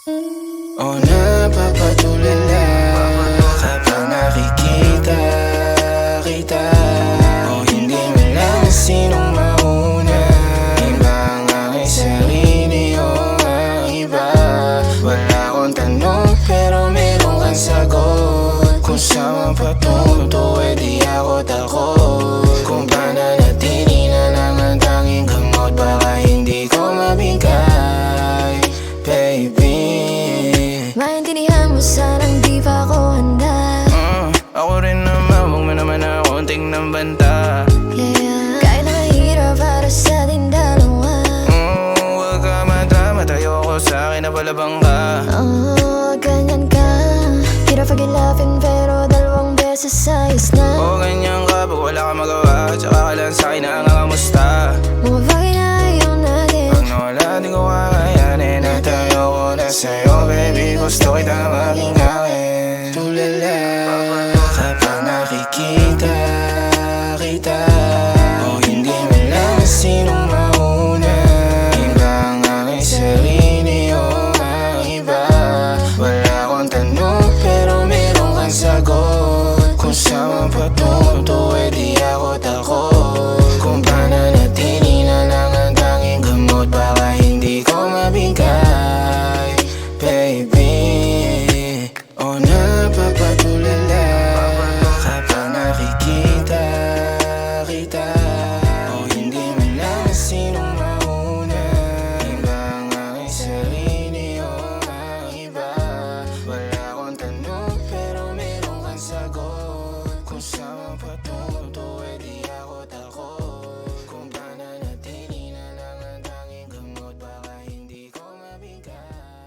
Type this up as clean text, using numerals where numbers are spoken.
O napapatulala kapag nakikita kita. O hindi mo lang sinong mauna, iba ang aking sarili o ang iba. Wala akong tanong pero meron kang sagot. Kung saan patunto di ako takot. Kung pananatili na lang ang tanging gamot, baka hindi ko mabigay, baby. Maintindihan mo sanang di pa ako handa. Ako rin naman, huwag mo naman akong tingnan banta. Yeah, kahit nakahirap para sa ating dalawa. Huwag ka matama, tayo ko sa akin na palabang ka. Ganyan ka. Hirap pag-ilapin pero dalawang beses ayos na. Ganyan ka pag wala ka magawa, tsaka ka lang sa'kin na nangangamusta. Mga bagay na ayaw natin, Pag nawala di ko kakayanin, at tayo ko na sa'yo, baby. Gusto kita maging akin. Tulala